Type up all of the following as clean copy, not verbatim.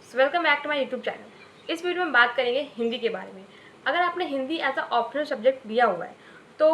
Welcome back to my YouTube channel. इस video में बात करेंगे हिंदी के बारे में। अगर आपने Hindi as a optional subject लिया हुआ है तो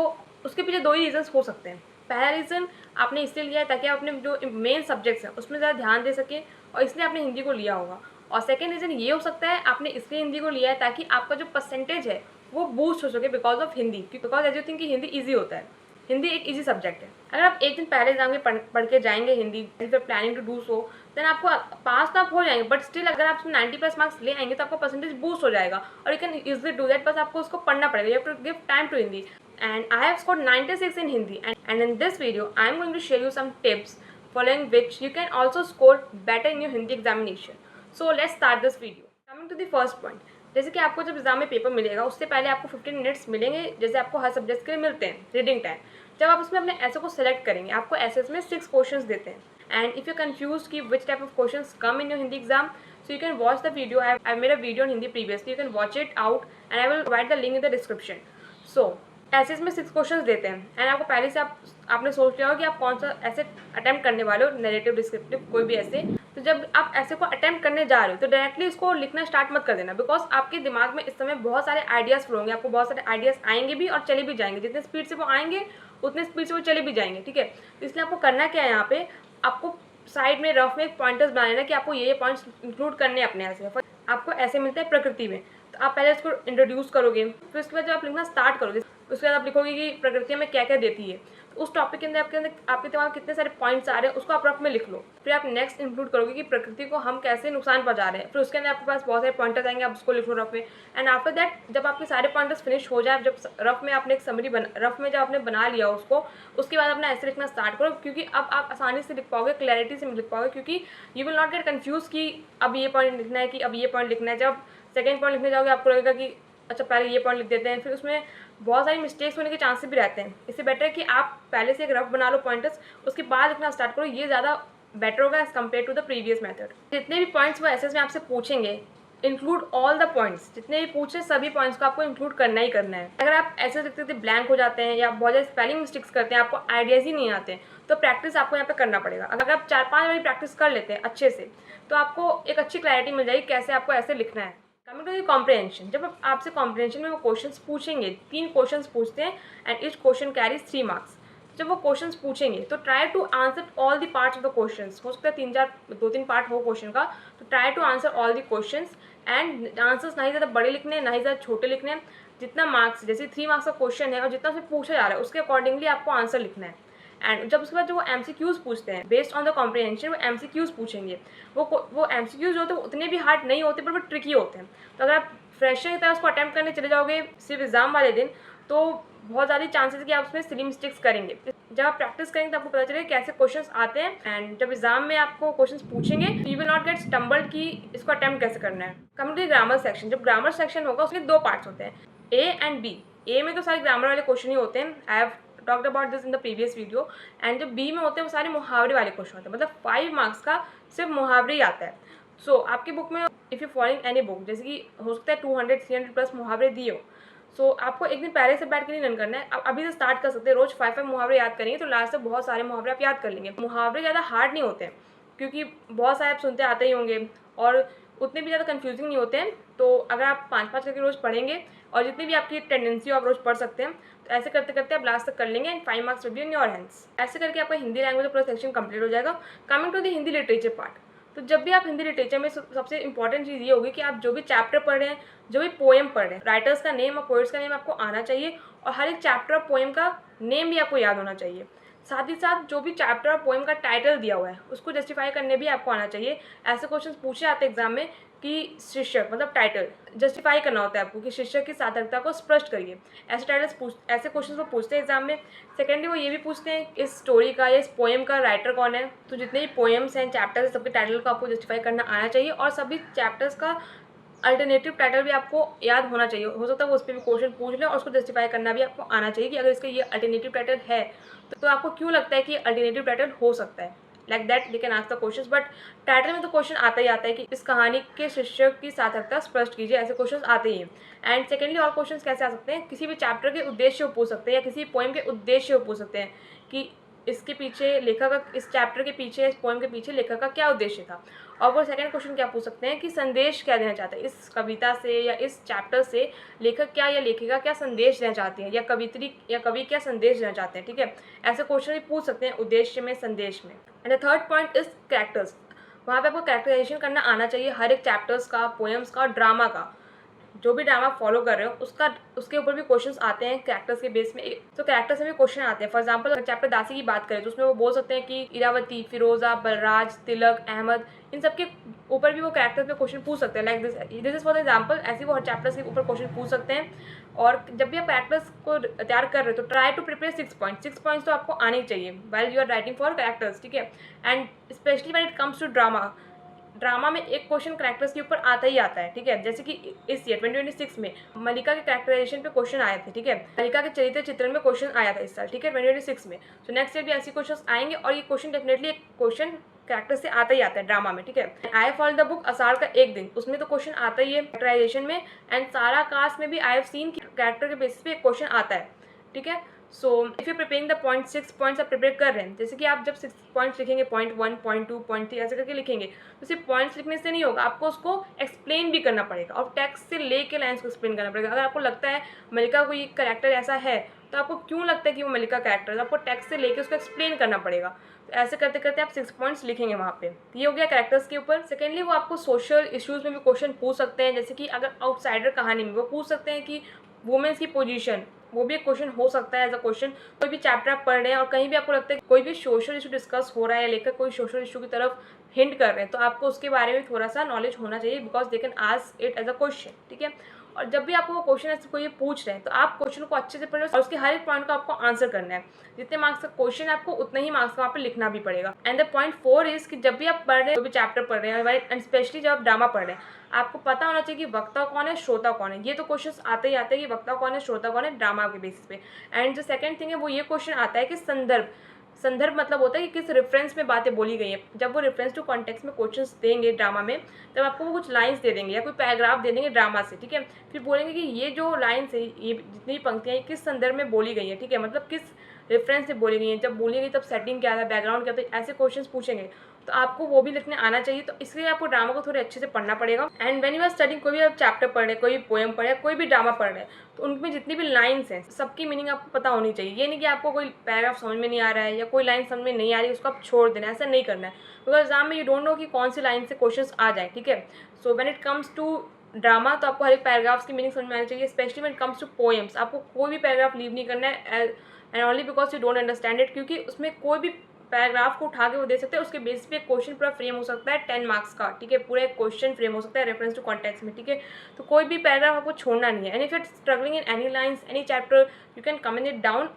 उसके पीछे दो ही रीज़न्स हो सकते हैं। पहला रीज़न आपने इसलिए लिया है ताकि आप अपने जो मेन सब्जेक्ट्स हैं उसमें ज़्यादा ध्यान दे सकें और इसलिए आपने हिंदी को लिया होगा। और सेकेंड रीज़न ये हो सकता है आपने इसलिए हिंदी को लिया है ताकि आपका जो परसेंटेज है वो बूस्ट हो सके because of Hindi, because as you think कि हिंदी ईजी होता है। हिंदी एक इजी सब्जेक्ट है। अगर आप एक दिन पहले एग्जाम के पढ़ के जाएंगे Hindi, if planning to do so, then आपको पास तो आप हो जाएंगे, बट स्टिल अगर आप 90+ मार्क्स ले आएंगे तो आपका परसेंटेज बूस्ट हो जाएगा और you can easily do that. बस आपको उसको पढ़ना पड़ेगा, you have to give time to Hindi. And I have scored 96 in Hindi, and in this video I am going to share you some tips following which you can also score better in your Hindi examination. So let's start this video. Coming to the first point, जैसे कि आपको जब exam में paper मिलेगा उससे पहले आपको 15 minutes मिलेंगे, जैसे आपको हर सब्जेक्ट के लिए मिलते हैं रीडिंग टाइम। जब आप उसमें अपने ऐसे को सेलेक्ट करेंगे, आपको ऐसे में 6 क्वेश्चंस देते हैं। एंड इफ यू कंफ्यूज कि which type of questions come in your Hindi exam, so you can watch the video. I made a video on Hindi previously, you can watch it out and I will provide the link in the description. So ऐसे में 6 question देते हैं and आपको पहले से आपने सोच लिया हो कि आप कौन सा ऐसे अटेम्प्ट करने वाले हो, नैरेटिव, डिस्क्रिप्टिव, कोई भी ऐसे। तो जब आप ऐसे को अटेम्प्ट करने जा रहे हो तो डायरेक्टली उसको लिखना स्टार्ट मत कर देना, बिकॉज आपके दिमाग में इस समय बहुत सारे आइडियाज़ फ्लो होंगे, आपको बहुत सारे आइडियाज़ आएंगे भी और चले भी जाएंगे। जितने स्पीड से वो आएंगे उतने स्पीड से वो चले भी जाएंगे, ठीक है। तो इसलिए आपको करना क्या है, यहाँ पे आपको साइड में रफ में पॉइंटर्स बनाने ना कि आपको ये पॉइंट्स इंक्लूड करने अपने ऐसे। आपको ऐसे मिलता है प्रकृति में, तो आप पहले इसको इंट्रोड्यूस करोगे, फिर उसके बाद जब आप लिखना स्टार्ट करोगे उसके बाद आप लिखोगे कि प्रकृति में क्या क्या देती है। तो उस टॉपिक के अंदर आपके दिमाग में कितने सारे पॉइंट्स आ रहे हैं उसको आप रफ में लिख लो। फिर आप नेक्स्ट इंक्लूड करोगे कि प्रकृति को हम कैसे नुकसान पहुंचा रहे हैं, फिर उसके अंदर आपके पास बहुत सारे पॉइंटर्स आएंगे, आप उसको लिख लो रफ में। एंड आफ्टर दैट जब आपके सारे पॉइंटर्स फिनिश हो जाए, जब रफ में आपने एक समरी रफ में जब आपने बना लिया उसको, उसके बाद अपना ऐसे लिखना स्टार्ट करो, क्योंकि अब आप आसानी से लिख पाओगे, क्लैरिटी से लिख पाओगे, क्योंकि you will not get confuse कि अब ये पॉइंट लिखना है कि अब ये पॉइंट लिखना है। जब सेकेंड पॉइंट लिखने जाओगे आपको लगेगा कि अच्छा पहले ये पॉइंट लिख देते हैं, फिर उसमें बहुत सारी मिस्टेक्स होने के चांसेस भी रहते हैं। इससे बेटर है कि आप पहले से एक रफ बना लो पॉइंटर्स, उसके बाद लिखना स्टार्ट करो, ये ज़्यादा बेटर होगा as compare to the previous method. जितने भी पॉइंट्स वो एसएस में आपसे पूछेंगे, इंक्लूड ऑल द पॉइंट्स, जितने भी पूछे सभी पॉइंट्स को आपको इंक्लूड करना ही करना है। अगर आप ऐसे लिखते थे ब्लैंक हो जाते हैं या बहुत ज़्यादा स्पेलिंग मिस्टेक्स करते हैं, आपको आइडियाज़ ही नहीं आते, तो प्रैक्टिस आपको यहाँ पे करना पड़ेगा। अगर आप 4-5 बार प्रैक्टिस कर लेते हैं अच्छे से तो आपको एक अच्छी क्लैरिटी मिल जाएगी कैसे आपको ऐसे लिखना है। कमिंग टू द कॉम्प्रिहेंशन, जब आपसे कॉम्प्रिहेंशन में वो क्वेश्चंस पूछेंगे, 3 क्वेश्चंस पूछते हैं and each question carries 3 marks. जब वो क्वेश्चंस पूछेंगे तो try to answer all the parts of the questions. हो सकता है 2-3 पार्ट हो क्वेश्चन का, तो try to answer all the questions and answers ना ही ज़्यादा बड़े लिखने हैं ना ही ज़्यादा छोटे लिखने हैं। जितना मार्क्स, जैसे 3 मार्क्स का क्वेश्चन है और जितना उसमें पूछा जा रहा है उसके अकॉर्डिंगली आपको आंसर लिखना है। एंड जब उसके बाद जो वो MCQs पूछते हैं बेस्ड ऑन द कॉम्प्रिहेंशन, वो MCQs पूछेंगे। वो MCQs जो होते हैं उतने भी हार्ड नहीं होते, पर वो ट्रिकी होते हैं। तो अगर आप फ्रेशर की तरह उसको अटैम्प्ट करने चले जाओगे सिर्फ एग्जाम वाले दिन, तो बहुत ज़्यादा चांसेस है कि आप उसमें सिली मिस्टेक्स करेंगे। जब आप प्रैक्टिस करेंगे तो आपको पता चलेगा कैसे क्वेश्चंस आते हैं एंड जब एग्जाम में आपको क्वेश्चंस पूछेंगे you will not gate stumbled कि इसको अटैम्प्ट कैसे करना है। कमिंग टू ग्रामर सेक्शन, जब ग्रामर सेक्शन होगा उसमें 2 पार्ट्स होते हैं, ए एंड बी। ए में तो सारे ग्रामर वाले क्वेश्चन ही होते हैं, I have talked about this in the previous video. And जब बी में होते हैं वो सारे मुहावरे वाले क्वेश्चन होते हैं, मतलब 5 मार्क्स का सिर्फ मुहावरे ही आता है। सो आपकी बुक में if you following any book, जैसे कि हो सकता है 200-300+ मुहावरे दिए हो, सो आपको एक दिन पहले से बैठ के नहीं रन करना है। आप अभी से स्टार्ट कर सकते हैं, रोज़ 5 मुहावरे याद करेंगे तो लास्ट तक बहुत सारे मुहावरे आप याद कर लेंगे। मुहावरे ज़्यादा हार्ड नहीं होते हैं क्योंकि बहुत सारे आप सुनते आते ही होंगे और उतने भी ज़्यादा कंफ्यूजिंग नहीं होते हैं। तो अगर आप 5-5 करके रोज़ पढ़ेंगे और जितनी भी आपकी टेंडेंसी हो आप रोज़ पढ़ सकते हैं, तो ऐसे करते करते आप लास्ट तक कर लेंगे and 5 marks will be in your hands. ऐसे करके आपका हिंदी लैंग्वेज पूरा सेक्शन कंप्लीट हो जाएगा। Coming to the Hindi literature part, तो जब भी आप हिंदी लिटरेचर में सबसे इंपॉर्टेंट चीज़ ये होगी कि आप जो भी चैप्टर पढ़ रहे हैं, जो भी पोएम पढ़ रहे हैं, राइटर्स का नेम और पोइट्स का नेम आपको आना चाहिए और हर एक चैप्टर और पोएम का नेम भी आपको याद होना चाहिए। साथ ही साथ जो भी चैप्टर और पोएम का टाइटल दिया हुआ है उसको जस्टिफाई करने भी आपको आना चाहिए। ऐसे क्वेश्चन पूछे जाते हैं एग्जाम में कि शीर्षक मतलब टाइटल जस्टिफाई करना होता है आपको कि शीर्षक की सार्थकता को स्पष्ट करिए। ऐसे क्वेश्चन को पूछते हैं एग्जाम में। सेकेंडली वो ये भी पूछते हैं इस स्टोरी का या इस पोएम का राइटर कौन है। तो जितने भी पोएम्स हैं, चैप्टर्स, सबके टाइटल को आपको जस्टिफाई करना आना चाहिए और सभी चैप्टर्स का अल्टरनेटिव टाइटल भी आपको याद होना चाहिए। हो सकता है वो उस पर भी क्वेश्चन पूछ लें और उसको जस्टिफाई करना भी आपको आना चाहिए कि अगर इसका ये अल्टरनेटिव टाइटल है तो आपको क्यों लगता है कि अल्टरनेटिव टाइटल हो सकता है। Like that they can ask the questions, but title में तो क्वेश्चन आता ही आता है कि इस कहानी के शीर्षक की सार्थकता स्पष्ट कीजिए, ऐसे क्वेश्चंस आते ही हैं। एंड सेकेंडली और क्वेश्चंस कैसे आ सकते हैं, किसी भी चैप्टर के उद्देश्य को पूछ सकते हैं या किसी पोएम के उद्देश्य को पूछ सकते हैं कि इसके पीछे लेखक का, इस चैप्टर के पीछे, इस पोएम के पीछे लेखक का क्या उद्देश्य था। और वो सेकंड क्वेश्चन क्या पूछ सकते हैं कि संदेश क्या देना चाहते हैं इस कविता से या इस चैप्टर से, लेखक क्या या लेखिका क्या संदेश देना चाहती है, या कवित्री या कवि क्या संदेश देना चाहते हैं, ठीक है। ऐसे क्वेश्चन भी पूछ सकते हैं उद्देश्य में, संदेश में। And the third point is characters. वहाँ पे आपको कैरेक्टराइजेशन करना आना चाहिए हर एक चैप्टर्स का, पोएम्स का, ड्रामा का। जो भी ड्रामा फॉलो कर रहे हो उसके ऊपर भी क्वेश्चंस आते हैं कैरेक्टर्स के बेस में, तो कैरेक्टर्स में भी क्वेश्चन आते हैं। फॉर एग्जांपल अगर चैप्टर दासी की बात करें तो उसमें वो बोल सकते हैं कि इरावती, फिरोजा, बलराज, तिलक, अहमद, इन सब के ऊपर भी वो कैरेक्टर्स पे क्वेश्चन पूछ सकते हैं। Like this is for example, ऐसे वो हर चैप्टर्स के ऊपर क्वेश्चन पूछ सकते हैं। और जब भी आप कैरेक्टर्स को तैयार कर रहे हो तो try to prepare 6 points. 6 points तो आपको आने ही चाहिए while you are writing for characters, ठीक है। And specially when it comes to drama में एक क्वेश्चन कैरेक्टर्स के ऊपर आता ही आता है, ठीक है। जैसे कि इस ईयर 2026 में मलिका के कैरेक्टराइजेशन पे क्वेश्चन आए थे, ठीक है। मलिका के चरित्र चित्रण में क्वेश्चन आया था इस साल, ठीक है, 2026 में। तो नेक्स्ट ईयर भी ऐसे क्वेश्चन आएंगे और ये क्वेश्चन डेफिनेटली एक क्वेश्चन कैरेक्टर से आता ही आता है ड्रामा में, ठीक है। आई फॉलो द बुक आषाढ़ का एक दिन, उसमें तो क्वेश्चन आता ही है कैरेक्टराइजेशन में। एंड सारा कास्ट में भी आई हैव सीन कैरेक्टर के बेसिस पे एक क्वेश्चन आता है, ठीक है। So if you preparing the point 6 points आप प्रिपेयर कर रहे हैं, जैसे कि आप जब 6 पॉइंट्स लिखेंगे, पॉइंट 1, पॉइंट 2, पॉइंट 3 ऐसे करके लिखेंगे, तो सिर्फ पॉइंट्स लिखने से नहीं होगा, आपको उसको एक्सप्लेन भी करना पड़ेगा और टेक्स्ट से लेके लाइन्स को एक्सप्लेन करना पड़ेगा। अगर आपको लगता है मलिका कोई कैरेक्टर ऐसा है तो आपको क्यों लगता है कि वो मलिका कैरेक्टर है, तो आपको टेक्स्ट से लेके उसको एक्सप्लेन करना पड़ेगा। तो ऐसे करते करते आप 6 पॉइंट्स लिखेंगे वहाँ पे। ये हो गया कैरेक्टर्स के ऊपर। सेकेंडली वो आपको सोशल इश्यूज़ में भी क्वेश्चन पूछ सकते हैं, जैसे कि अगर आउटसाइडर कहानी में वो पूछ सकते हैं कि वुमेन्स की पोजीशन, वो भी एक क्वेश्चन हो सकता है एज अ क्वेश्चन। कोई भी चैप्टर आप पढ़ रहे हैं और कहीं भी आपको लगता है कोई भी सोशल इशू डिस्कस हो रहा है, लेकर कोई सोशल इशू की तरफ हिंट कर रहे हैं, तो आपको उसके बारे में थोड़ा सा नॉलेज होना चाहिए, because they can ask it as a question, ठीक है। और जब भी आपको वो क्वेश्चन ऐसे कोई पूछ रहे हैं तो आप क्वेश्चन को अच्छे से पढ़ो और उसके हर एक पॉइंट को आपको आंसर करना है। जितने मार्क्स का क्वेश्चन है आपको उतने ही मार्क्स का वहाँ पे लिखना भी पड़ेगा। एंड द पॉइंट 4 इज कि जब भी आप पढ़ रहे हैं, कोई भी चैप्टर पढ़ रहे हैं, एंड स्पेशली जब आप ड्रामा पढ़ रहे हैं, आपको पता होना चाहिए कि वक्ता कौन है, श्रोता कौन है। ये तो क्वेश्चन आते ही आते हैं कि वक्ता कौन है, श्रोता कौन है, ड्रामा के बेसिस पे। एंड जो सेकंड थिंग है वो ये क्वेश्चन आता है कि संदर्भ मतलब होता है कि किस रेफरेंस में बातें बोली गई हैं। जब वो रेफरेंस टू कॉन्टेक्स्ट में क्वेश्चंस देंगे ड्रामा में, तब आपको वो कुछ लाइंस दे देंगे या कोई पैराग्राफ दे देंगे ड्रामा से, ठीक है। फिर बोलेंगे कि ये जो लाइन्स है, ये जितनी पंक्तियाँ ये किस संदर्भ में बोली गई है, ठीक है, मतलब किस रेफरेंस से बोली गई है, जब बोली गई तब सेटिंग क्या था, बैकग्राउंड क्या था, ऐसे क्वेश्चंस पूछेंगे। तो आपको वो भी लिखने आना चाहिए, तो इसलिए आपको ड्रामा को थोड़े अच्छे से पढ़ना पड़ेगा। And when you are studying, कोई भी आप चैप्टर पढ़ रहे हैं, कोई भी पोएम पढ़ रहे हैं, कोई भी ड्रामा पढ़ रहे हैं, तो उनमें जितनी भी लाइन्स हैं सबकी मीनिंग आपको पता होनी चाहिए। ये नहीं कि आपको कोई पैराग्राफ समझ में नहीं आ रहा है या कोई लाइन समझ में नहीं आ रही है उसको आप छोड़ देना, ऐसा नहीं करना है, बिकॉज एग्जाम में यू डोंट नो कि कौन सी लाइन से क्वेश्चन आ जाए, ठीक है। So when it comes to drama तो आपको हर एक पैराग्राफ्स की मीनिंग समझ में आनी चाहिए। Specially when it comes to poems, आपको कोई भी पैराग्राफ लीव नहीं करना है and only because you don't understand it, क्योंकि उसमें कोई भी पैराग्राफ को उठा के वो दे सकते हैं, उसके बेस पे क्वेश्चन पूरा फ्रेम हो सकता है 10 मार्क्स का, ठीक है। पूरा एक क्वेश्चन फ्रेम हो सकता है रेफरेंस टू कॉन्टेक्स्ट में, ठीक है। तो कोई भी पैराग्राफ आपको छोड़ना नहीं है। And if you are struggling in any lines, any chapter, you can comment it down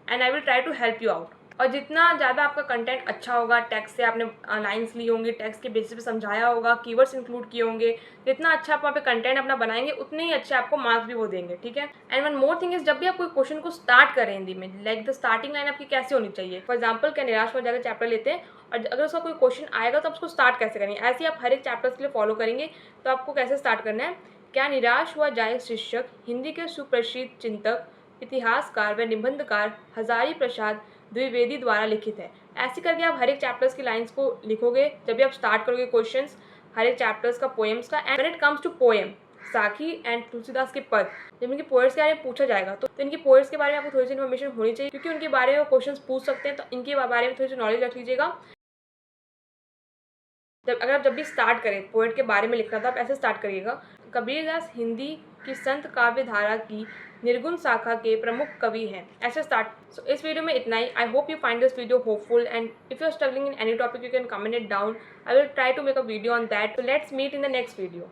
and I will try to help you out. और जितना ज़्यादा आपका कंटेंट अच्छा होगा, टेक्स्ट से आपने लाइन्स ली होंगी, टेक्स्ट के बेसिस पे समझाया होगा, कीवर्ड्स इंक्लूड किए होंगे, जितना अच्छा आप वहाँ पे कंटेंट अपना बनाएंगे उतने ही अच्छे आपको मार्क्स भी वो देंगे, ठीक है। And one more thing is, जब भी आप कोई क्वेश्चन को स्टार्ट करें हिंदी में, लाइक द स्टार्टिंग लाइन आपकी कैसे होनी चाहिए। फॉर एग्जाम्पल क्या निराश हो जाकर चैप्टर लेते हैं और अगर उसका कोई क्वेश्चन आएगा तो आप उसको स्टार्ट कैसे करेंगे, ऐसे ही आप हर एक चैप्टर्स के लिए फॉलो करेंगे। तो आपको कैसे स्टार्ट करना है, क्या निराश हुआ जाए शिक्षक, हिंदी के सुप्रसिद्ध चिंतक, इतिहासकार व निबंधकार हजारी प्रसाद द्विवेदी द्वारा लिखित है। ऐसे करके आप हर एक चैप्टर्स की लाइंस को लिखोगे जब भी आप स्टार्ट करोगे क्वेश्चंस हर एक चैप्टर्स का, पोएम्स का। And when it comes to poem, Sakhi and Tulsidas के पद, जब इनके पोएट्स के बारे में पूछा जाएगा तो इनके पोएट्स के बारे में आपको थोड़ी सी इन्फॉर्मेशन होनी चाहिए, क्योंकि उनके बारे में क्वेश्चंस पूछ सकते हैं, तो इनके बारे में थोड़ी सी नॉलेज रख लीजिएगा। अगर आप जब भी स्टार्ट करें पोएट के बारे में लिखना, तो आप ऐसे स्टार्ट करिएगा, कबीरदास हिंदी की संत काव्य धारा की निर्गुण शाखा के प्रमुख कवि हैं, ऐसे स्टार्ट। सो इस वीडियो में इतना ही। I hope you find this video hopeful and if you are struggling in any topic you can comment it down. I will try to make a video on that. So let's meet in the next video.